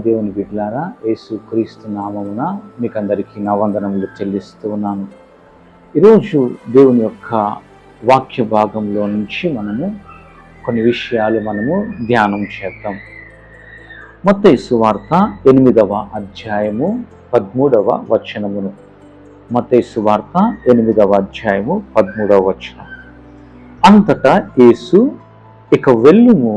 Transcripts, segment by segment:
దేవుని బిడ్డలారా, యేసు క్రీస్తు నామమున మీకు అందరికీ నా వందనములు చెల్లిస్తూ ఉన్నాను. ఈరోజు దేవుని యొక్క వాక్య భాగంలో నుంచి మనము కొన్ని విషయాలు ధ్యానం చేద్దాం. మత్తయి సువార్త 8వ అధ్యాయము 13వ వచనమును. మత్తయి సువార్త 8వ అధ్యాయము 13వ వచనం. అంతటా యేసు, ఇక వెళ్ళుము,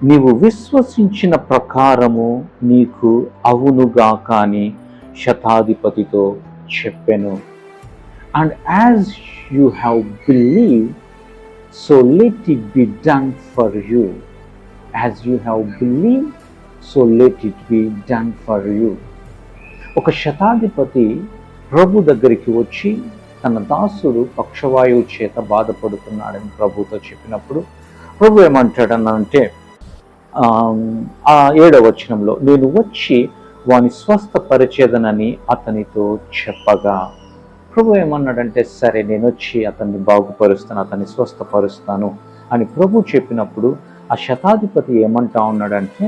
నీవు విశ్వసించిన ప్రకారము నీకు అవునుగా కాని శతాధిపతితో చెప్పెను. And as you have believed, so let it be done for you. As you have believed, so let it be done for you. ఒక శతాధిపతి ప్రభు దగ్గరికి వచ్చి తన దాసుడు పక్షవాయువు చేత బాధపడుతున్నాడని ప్రభుతో చెప్పినప్పుడు ప్రభు ఏమంటాడనంటే, 7వ వచనంలో, నేను వచ్చి వాని స్వస్థపరిచేదనని అతనితో చెప్పగా, ప్రభు ఏమన్నాడంటే, సరే నేను వచ్చి అతన్ని బాగుపరుస్తాను, అతన్ని స్వస్థపరుస్తాను అని ప్రభు చెప్పినప్పుడు ఆ శతాధిపతి ఏమంటా ఉన్నాడంటే,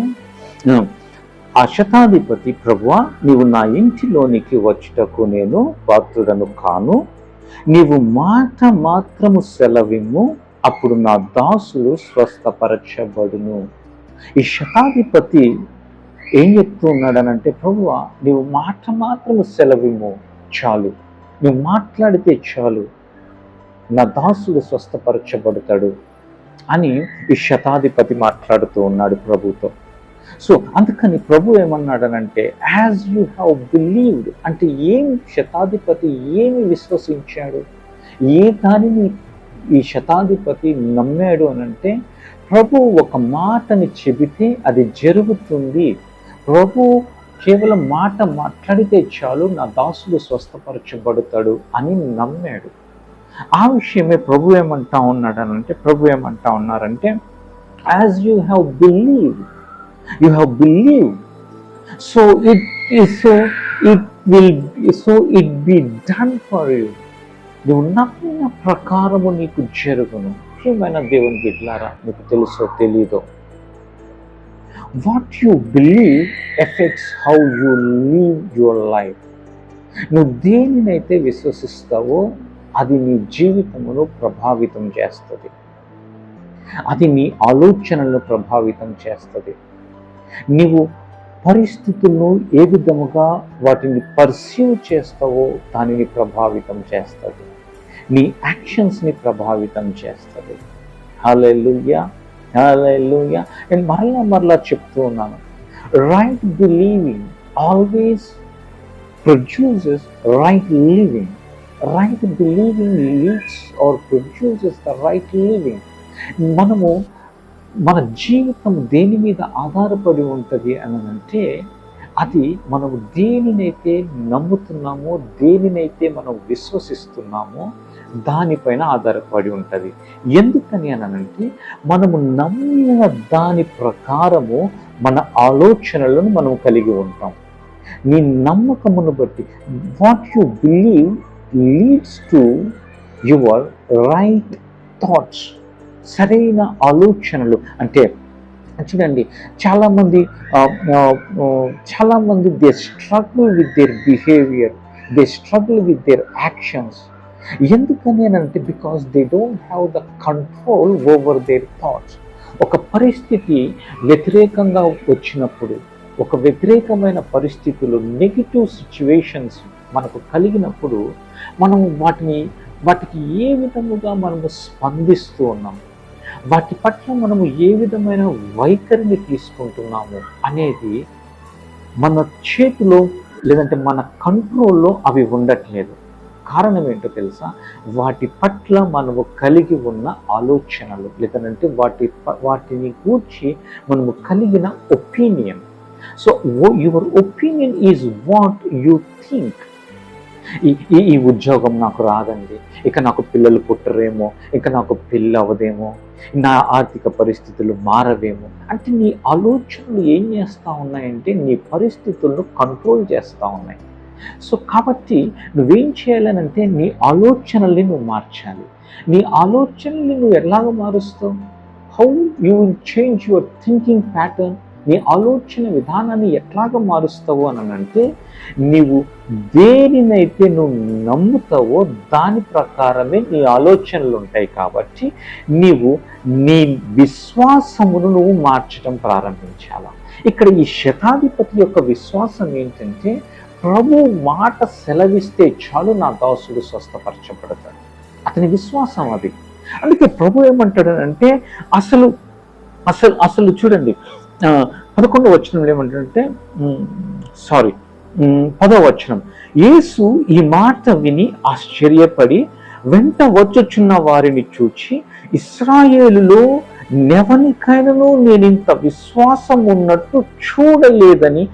ఆ శతాధిపతి, ప్రభువా, నీవు నా ఇంటిలోనికి వచ్చుటకు నేను పాత్రుడను కాను, నీవు మాట మాత్రము సెలవిమ్ము, అప్పుడు నా దాసుడు స్వస్థపరచబడును. ఈ శతాధిపతి ఏం చెప్తూ ఉన్నాడనంటే, ప్రభువా, నీవు మాట మాత్రము సెలవిమ్ము, చాలు, నువ్వు మాట్లాడితే చాలు, నా దాసుడు స్వస్థపరచబడతాడు అని ఈ శతాధిపతి మాట్లాడుతూ ఉన్నాడు ప్రభుతో. సో అందుకని ప్రభు ఏమన్నాడనంటే, యాజ్ యూ హ్యావ్ బిలీవ్డ్ అంటే ఏం, శతాధిపతి ఏమి విశ్వసించాడు, ఏ దానిని ఈ శతాధిపతి నమ్మాడు అనంటే, ప్రభు ఒక మాటని చెబితే అది జరుగుతుంది, ప్రభు కేవలం మాట మాట్లాడితే చాలు, నా దాసుడు స్వస్థపరచబడతాడు అని నమ్మాడు. ఆ విషయమే ప్రభు ఏమంటా ఉన్నారంటే, as you have believed, you have believed, so it be done for you. నువ్వు నమ్మిన ప్రకారము నీకు జరుగును. ఏమైనా దేవుని బిడ్డలారా, మీకు తెలుసో తెలీదో, what you believe effects how you live your life. నువ్వు దేనినైతే విశ్వసిస్తావో అది నీ జీవితమును ప్రభావితం చేస్తుంది, అది నీ ఆలోచనలను ప్రభావితం చేస్తుంది. నీవు పరిస్థితులను ఏ విధముగా వాటిని పర్సీవ్ చేస్తావో దానిని ప్రభావితం చేస్తుంది, నీ యాక్షన్స్ని ప్రభావితం చేస్తుంది. హల్లెలూయా, హల్లెలూయా. నేను మరలా చెప్తూ ఉన్నాను, right believing always produces right living. Right believing leads or produces the right living. మన జీవితం దేని మీద ఆధారపడి ఉంటుంది అని అంటే, అది మనము దేనినైతే నమ్ముతున్నామో, దేనినైతే మనం విశ్వసిస్తున్నామో దానిపైన ఆధారపడి ఉంటుంది. ఎందుకని అనంటే, మనము నమ్మిన దాని ప్రకారము మన ఆలోచనలను మనం కలిగి ఉంటాం. నీ నమ్మకమును బట్టి what you believe leads to your right thoughts. సరైన ఆలోచనలు అంటే చూడండి, చాలామంది they struggle with their behaviour, they struggle with their actions. ఎందుకని అంటే, because they don't have the control over their thoughts. ఒక పరిస్థితి వ్యతిరేకంగా వచ్చినప్పుడు, ఒక వ్యతిరేకమైన పరిస్థితులు, నెగిటివ్ సిచ్యువేషన్స్ మనకు కలిగినప్పుడు మనం వాటికి ఏ విధముగా మనము స్పందిస్తూ ఉన్నాము, వాటి పట్ల మనము ఏ విధమైన వైఖరిని తీసుకుంటున్నాము అనేది మన చేతిలో లేదంటే మన కంట్రోల్లో అవి ఉండట్లేదు. కారణం ఏంటో తెలుసా? వాటి పట్ల మనము కలిగి ఉన్న ఆలోచనలు, లేదంటే వాటిని గూర్చి మనము కలిగిన opinion. So your opinion is what you think. ఈ ఉద్యోగం నాకు రాదండి, ఇక నాకు పిల్లలు పుట్టరేమో, ఇక నాకు పెళ్ళి అవ్వదేమో, నా ఆర్థిక పరిస్థితులు మారవేమో అంటే నీ ఆలోచనలు ఏం చేస్తూ ఉన్నాయంటే నీ పరిస్థితులను కంట్రోల్ చేస్తూ ఉన్నాయి. సో కాబట్టి నువ్వేం చేయాలనంటే నీ ఆలోచనల్ని నువ్వు మార్చాలి. నీ ఆలోచనల్ని నువ్వు ఎలాగ మారుస్తావు? How you will change your thinking pattern? నీ ఆలోచన విధానాన్ని ఎట్లాగ మారుస్తావు అని అంటే, నీవు దేనినైతే నువ్వు నమ్ముతావో దాని ప్రకారమే నీ ఆలోచనలు ఉంటాయి. కాబట్టి నీవు నీ విశ్వాసమును నువ్వు మార్చడం ప్రారంభించాలా. ఇక్కడ ఈ శతాధిపతి యొక్క విశ్వాసం ఏంటంటే, ప్రభు మాట సెలవిస్తే చాలు నా దాసుడు స్వస్థపరచబడతాడు. అతని విశ్వాసం అది. అందుకే ప్రభు ఏమంటాడంటే, అసలు అసలు అసలు చూడండి 11వ వచనంలో ఏమంటాడంటే, 10వ వచనం, యేసు ఈ మాట విని ఆశ్చర్యపడి వెంట వచ్చుచున్న వారిని చూచి, ఇశ్రాయేలులో నెవనికైనను నేనింత విశ్వాసం ఉన్నట్టు చూడలేదని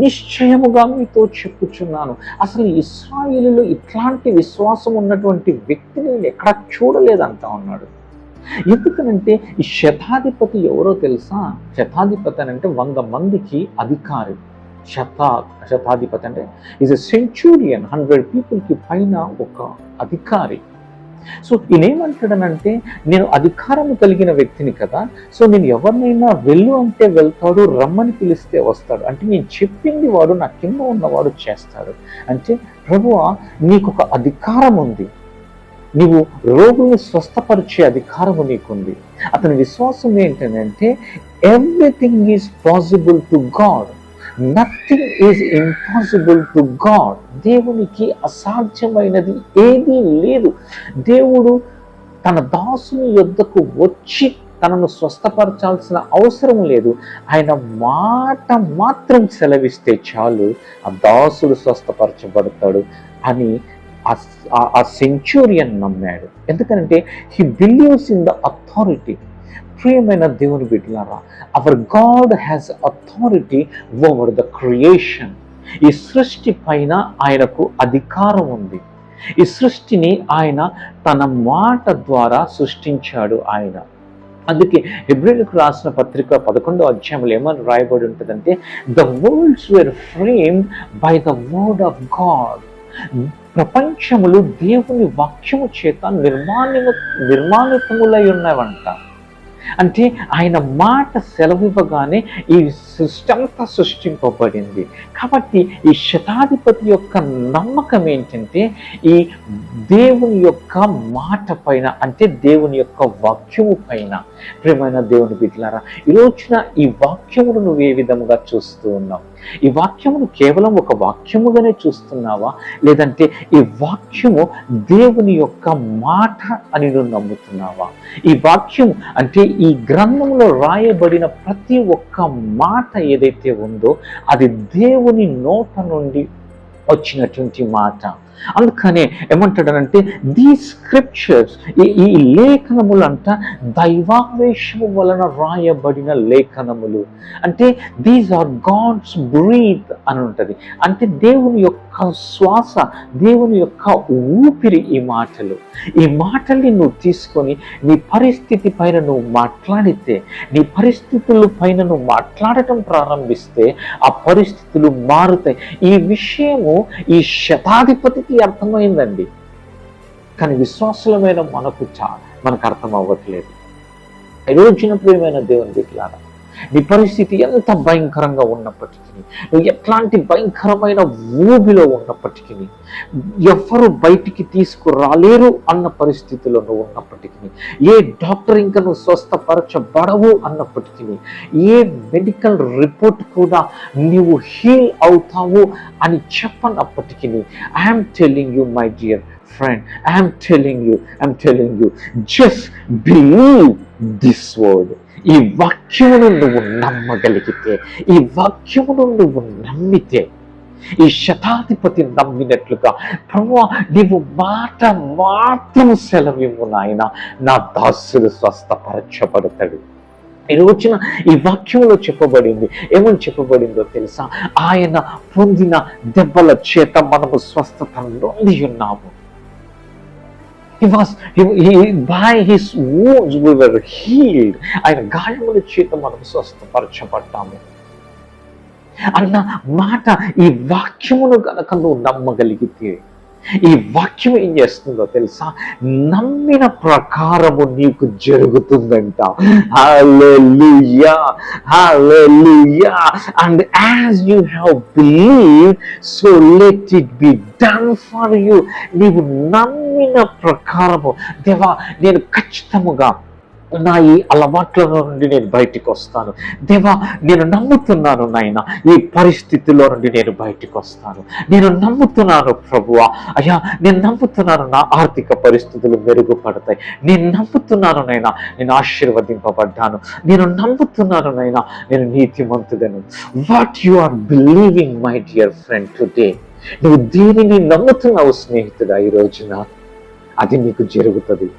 నిశ్చయముగా మీతో చెప్పుచున్నాను. అసలు ఇశ్రాయేలులో ఇట్లాంటి విశ్వాసం ఉన్నటువంటి వ్యక్తిని నేను ఎక్కడా చూడలేదంటా ఉన్నాడు. ఎందుకనంటే ఈ శతాధిపతి ఎవరో తెలుసా? శతాధిపతి అని అంటే 100 మందికి అధికారి. శతాధిపతి అంటే ఈజ్ ఎ సెంచూరియన్, 100 పీపుల్కి పైన ఒక అధికారి. సో ఈయనేమంటాడనంటే, నేను అధికారం కలిగిన వ్యక్తిని కదా, సో నేను ఎవరినైనా వెళ్ళు అంటే వెళ్తాడు, రమ్మని పిలిస్తే వస్తాడు. అంటే నేను చెప్పింది వాడు నా కింద ఉన్నవాడు చేస్తాడు. అంటే ప్రభువా, నీకు ఒక అధికారం ఉంది, నీవు రోగుల్ని స్వస్థపరిచే అధికారము నీకుంది. అతని విశ్వాసం ఏంటంటే, everything is possible to God, nothing is impossible to God. దేవునికి అసాధ్యమైనది ఏదీ లేదు. దేవుడు తన దాసుని యొద్దకు వచ్చి తనను స్వస్థపరచాల్సిన అవసరం లేదు. ఆయన మాట మాత్రం సెలవిస్తే చాలు ఆ దాసుడు స్వస్థపరచబడతాడు అని ఆ సెంచూరియన్ నమ్మాడు. ఎందుకంటే he believes in the authority. ప్రియమైన దేవుని బిడ్డలారా, hour God has authority over the creation. ఈ సృష్టి పైన ఆయనకు అధికారం ఉంది. ఈ సృష్టిని ఆయన తన మాట ద్వారా సృష్టించాడు ఆయన. అందుకే హెబ్రీయులకు రాసిన పత్రిక 11వ అధ్యాయంలో ఏమని రాయబడి ఉంటుందంటే, the worlds were framed by the word of God. ప్రపంచములు దేవుని వాక్యము చేత నిర్మాణితములై ఉన్నవంట. అంటే ఆయన మాట సెలవివ్వగానే ఈ సృష్టి అంతా సృష్టింపబడింది. కాబట్టి ఈ శతాధిపతి యొక్క నమ్మకం ఏంటంటే, ఈ దేవుని యొక్క మాట పైన, అంటే దేవుని యొక్క వాక్యము పైన. ప్రియమైన దేవుని బిడ్డలారా, ఈ రోజున ఈ వాక్యమును నువ్వు ఏ విధముగా చూస్తూ ఉన్నావు? ఈ వాక్యమును కేవలం ఒక వాక్యముగానే చూస్తున్నావా, లేదంటే ఈ వాక్యము దేవుని యొక్క మాట అని నువ్వు నమ్ముతున్నావా? ఈ వాక్యం అంటే ఈ గ్రంథంలో రాయబడిన ప్రతి ఒక్క మాట ఏదైతే ఉందో అది దేవుని నోట నుండి వచ్చినటువంటి మాట. అందుకనే ఏమంటాడనంటే, దీ స్క్రిప్చర్స్, ఈ లేఖనములంట దైవావేశము వలన రాయబడిన లేఖనములు. అంటే దీస్ ఆర్ గాడ్స్ బ్రీత్ అని ఉంటుంది. అంటే దేవుని యొక్క శ్వాస, దేవుని యొక్క ఊపిరి ఈ మాటలు. ఈ మాటల్ని నువ్వు తీసుకొని నీ పరిస్థితి పైన నువ్వు మాట్లాడితే, నీ పరిస్థితుల పైన నువ్వు మాట్లాడటం ప్రారంభిస్తే ఆ పరిస్థితులు మారుతాయి. ఈ విషయము ఈ శతాధిపతికి అర్థమైందండి. కానీ విశ్వాసులమైన మనకు అర్థం అవ్వట్లేదు. ఈరోజున ప్రియమైన దేవుని బిడ్డలారా, నీ పరిస్థితి ఎంత భయంకరంగా ఉన్నప్పటికీ, నువ్వు ఎట్లాంటి భయంకరమైన ఊబిలో ఉన్నప్పటికీ, ఎవ్వరు బయటికి తీసుకురాలేరు అన్న పరిస్థితిలో నువ్వు ఉన్నప్పటికీ, ఏ డాక్టర్ ఇంకా నువ్వు స్వస్థపరచబడవు అన్నప్పటికీ, ఏ మెడికల్ రిపోర్ట్ కూడా నువ్వు హీల్ అవుతావు అని చెప్పనప్పటికీ, I'm telling you my dear friend, I'm telling you, just believe this word. ఈ వాక్యమును నువ్వు నమ్మగలిగితే, ఈ వాక్యమును నువ్వు నమ్మితే, ఈ శతాధిపతి నమ్మినట్లుగా, ప్రభువా నీవు మాట మాత్రం సెలవివ్వు నాయన, నా దాసుడు స్వస్థపరచబడతాడు. ఈ రోజున ఈ వాక్యంలో చెప్పబడింది, ఏమని చెప్పబడిందో తెలుసా? ఆయన పొందిన దెబ్బల చేత మనము స్వస్థత నొంది ఉన్నాము. By his wounds we were healed. ఆయన గాయముల చేత మనం స్వస్థపరచబడ్డాము అన్న మాట, ఈ వాక్యమును గనక నువ్వు నమ్మగలిగితే, ఈ వాక్యం ఏం చేస్తుందో తెలుసా? నమ్మిన ప్రకారము నీకు జరుగుతుందంట. హల్లెలూయా, హల్లెలూయా. And as you have believed, so let it be done for you. నీవు నమ్మిన ప్రకారము, దేవా నేను ఖచ్చితముగా నా ఈ అలవాట్ల నుండి నేను బయటికి వస్తాను. దేవా నేను నమ్ముతున్నాను నాయన, ఈ పరిస్థితిలో నుండి నేను బయటికి వస్తాను. నేను నమ్ముతున్నాను ప్రభువా, అయ్యా నేను నమ్ముతున్నాను నా ఆర్థిక పరిస్థితులు మెరుగుపడతాయి. నేను నమ్ముతున్నాను నాయన, నేను ఆశీర్వదింపబడ్డాను. నేను నమ్ముతున్నాను నాయన, నేను నీతిమంతుడను. What you are believing my dear friend today? నువ్వు దేనిని నమ్ముతున్నావు స్నేహితుడా ఈ రోజున, అది నీకు జరుగుతుంది.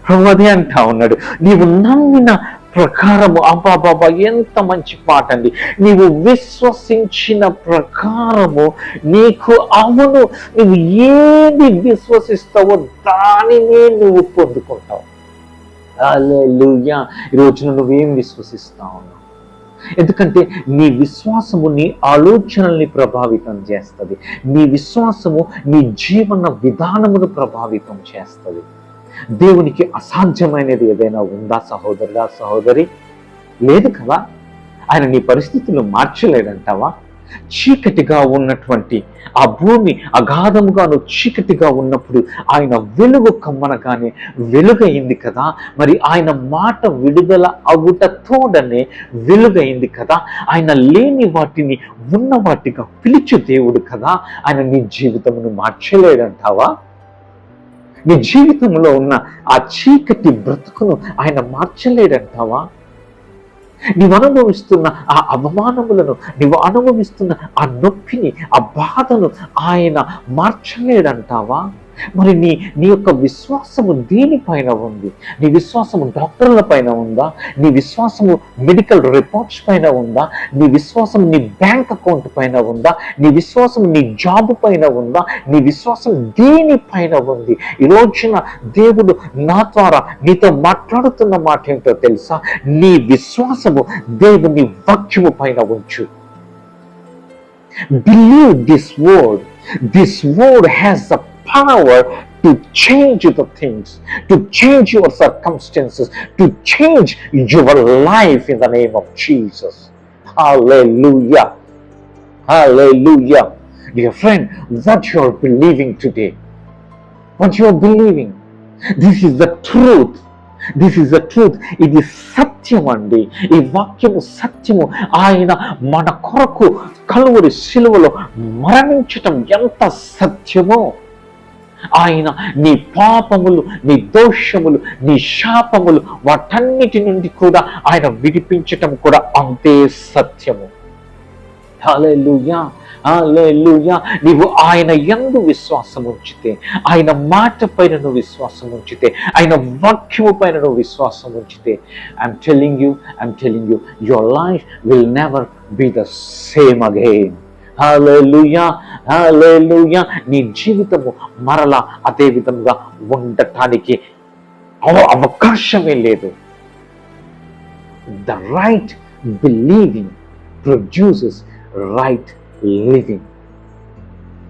ప్రభు అదే అంటా ఉన్నాడు, నీవు నమ్మిన ప్రకారము. అబ్బాబాబా ఎంత మంచి మాట అండి. నీవు విశ్వసించిన ప్రకారము నీకు అవును. నువ్వు ఏది విశ్వసిస్తావో దానినే నువ్వు పొందుకుంటావు. హల్లెలూయా. ఈ రోజున నువ్వేం విశ్వసిస్తావు? ఎందుకంటే నీ విశ్వాసము నీ ఆలోచనల్ని ప్రభావితం చేస్తుంది. నీ విశ్వాసము నీ జీవన విధానమును ప్రభావితం చేస్తుంది. దేవునికి అసాధ్యమైనది ఏదైనా ఉందా సహోదరుడా, సహోదరి? లేదు కదా. ఆయన నీ పరిస్థితులు మార్చలేడంటావా? చీకటిగా ఉన్నటువంటి ఆ భూమి అగాధముగాను చీకటిగా ఉన్నప్పుడు ఆయన వెలుగు కమ్మనగానే వెలుగైంది కదా. మరి ఆయన మాట విడుదల అవుటతోడనే వెలుగైంది కదా. ఆయన లేని వాటిని ఉన్న వాటిగా పిలిచే దేవుడు కదా. ఆయన నీ జీవితమును మార్చలేడంటావా? నీ జీవితంలో ఉన్న ఆ చీకటి బ్రతుకును ఆయన మార్చలేడంటావా? నీవు అనుభవిస్తున్న ఆ అవమానములను, నీవు అనుభవిస్తున్న ఆ నొప్పిని, ఆ బాధను ఆయన మార్చలేడంటావా? మరి నీ యొక్క విశ్వాసము దేనిపైన ఉంది? నీ విశ్వాసము డాక్టర్ల పైన ఉందా? నీ విశ్వాసము మెడికల్ రిపోర్ట్స్ పైన ఉందా? నీ విశ్వాసం నీ బ్యాంక్ అకౌంట్ పైన ఉందా? నీ విశ్వాసం నీ జాబ్ పైన ఉందా? నీ విశ్వాసం దేనిపైన ఉంది? ఈ రోజున దేవుడు నా ద్వారా నీతో మాట్లాడుతున్న మాట ఏంటో తెలుసా? నీ విశ్వాసము దేవుని వాక్యము పైన ఉంచు. Believe this word. This word has the power to change the things, to change your circumstances, to change your life in the name of Jesus. Hallelujah. Hallelujah. Dear friend, what you are believing today, what you are believing, this is the truth. This is the truth. ఇది సత్యం అండి. ఈ వాక్యము సత్యము. ఆయన మన కొరకు కలువరి శిలువలో మరణించటం ఎంత సత్యమో, ఆయన నీ పాపములు, నీ దోషములు, నీ శాపములు వాటన్నిటి నుండి కూడా ఆయన విడిపించటం కూడా అంతే సత్యము. హల్లెలూయా, హల్లెలూయా. నీవు ఆయన యందు విశ్వాసం ఉంచితే, ఆయన మాట పైన నువ్వు విశ్వాసం ఉంచితే, ఆయన వాక్యము పైన నువ్వు విశ్వాసం ఉంచితే, I'm telling you your life will never be the same again. Hallelujah, hallelujah. నీ జీవితము మరలా అదే విధంగా ఉండటానికి అవకాశమే లేదు. The right believing produces right living.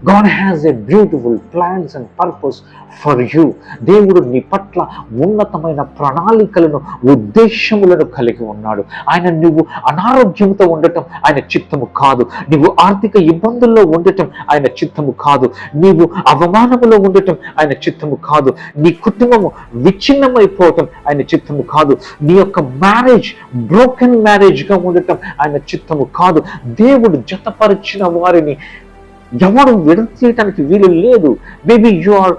God has a beautiful plans and purpose for you. దేవుడు నీ పట్ల ఉన్నతమైన ప్రణాళికలను, ఉద్దేశములను కలిగి ఉన్నాడు. ఆయన నువ్వు అనారోగ్యంతో ఉండటం ఆయన చిత్తము కాదు. నీవు ఆర్థిక ఇబ్బందుల్లో ఉండటం ఆయన చిత్తము కాదు. నీవు అవమానములో ఉండటం ఆయన చిత్తము కాదు. నీ కుటుంబము విచ్ఛిన్నమైపోవటం ఆయన చిత్తము కాదు. నీ యొక్క మ్యారేజ్ బ్రోకెన్ మ్యారేజ్గా ఉండటం ఆయన చిత్తము కాదు. దేవుడు జతపరిచిన వారిని ఎవరు విడతీయటానికి వీలు లేదు. Maybe your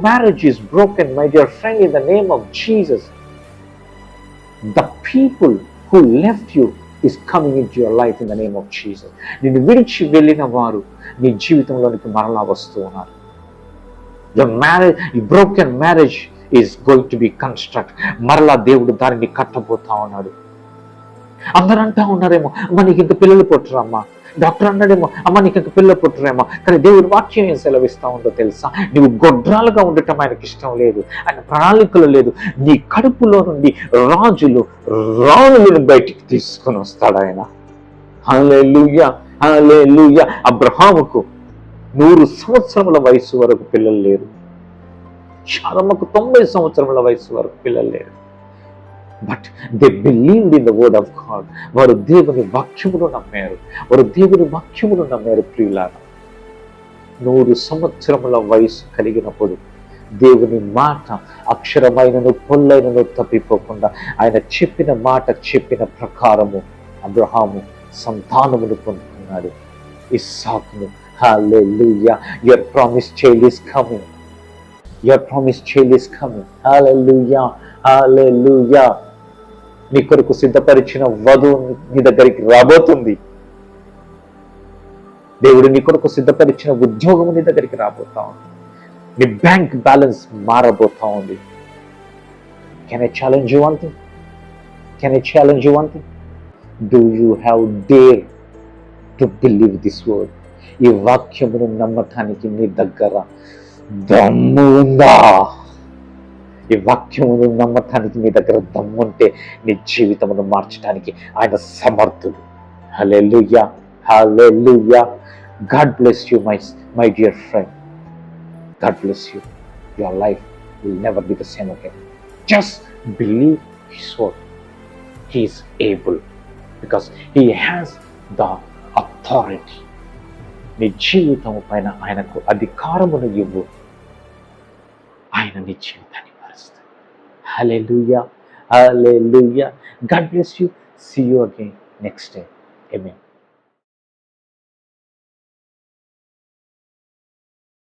marriage is broken my dear friend, in the name of Jesus the people who left you is coming in to your life in the name of Jesus. నిన్ను విడిచి వెళ్ళిన వారు నీ జీవితంలోనికి మరలా వస్తూ ఉన్నారు. Your marriage, broken marriage is going to be construct. మరలా దేవుడు దానిని కట్టబోతా ఉన్నాడు. అందరూ అంటా ఉన్నారేమో, అమ్మ నీకు ఇంక పిల్లలు పుట్టరమ్మా. డాక్టర్ అన్నాడేమో, అమ్మ నీకు ఇంక పిల్లలు పుట్టరేమో. కానీ దేవుడి వాక్యం ఏం సెలవిస్తా ఉందో తెలుసా? నువ్వు గొడ్రాలుగా ఉండటం ఆయనకి ఇష్టం లేదు. ఆయన ప్రణాళికలు లేదు. నీ కడుపులో నుండి రాణులను బయటికి తీసుకొని వస్తాడు ఆయన. హల్లెలూయా, హల్లెలూయా. అబ్రహాముకు 100 సంవత్సరముల వయసు వరకు పిల్లలు లేరు. శారమ్మకు 90 సంవత్సరముల వయసు వరకు పిల్లలు లేరు. But they believed in the word of God. వారు దేవుని వాక్యమును నమ్మారు. వారు దేవుని వాక్యమును నమ్మారు. ప్రియులారా, 100 సంవత్సరముల వయసు కలిగినప్పుడు దేవుని మాట అక్షరమైనను పొల్లైనను తప్పిపోకుండా ఆయన చెప్పిన మాట చెప్పిన ప్రకారము అబ్రహాము సంతానమును పొందుకున్నాడు, ఇస్సాకును. Hallelujah. Your promise child is coming. Your promise child is coming. Hallelujah, hallelujah. నీ కొరకు సిద్ధపరిచిన వధువు నీ దగ్గరికి రాబోతుంది. దేవుడు నీ కొరకు సిద్ధపరిచిన ఉద్యోగం నీ దగ్గరికి రాబోతా ఉంది. నీ బ్యాంక్ బ్యాలెన్స్ మారబోతా ఉంది. Can I challenge you one thing? Can I challenge you one thing? Do you have dare to believe this word? ఈ వాక్యమును నమ్మటానికి నీ దగ్గర దమ్ము ఉందా? ఈ వాక్యమును నమ్మటానికి నీ దగ్గర దమ్ముంటే నీ జీవితమును మార్చడానికి ఆయన సమర్థుడు. హల్లెలూయా, హల్లెలూయా. God bless you, my dear friend. God bless you. Your life will never be the same again. Just believe His word. He is able because He has the authority. నీ జీవితం పైన ఆయనకు అధికారమును ఇవ్వు. ఆయన నీ జీవితాన్ని మారుస్తాడు. హల్లెలూయా, హల్లెలూయా. God bless you. See you again next time. Amen.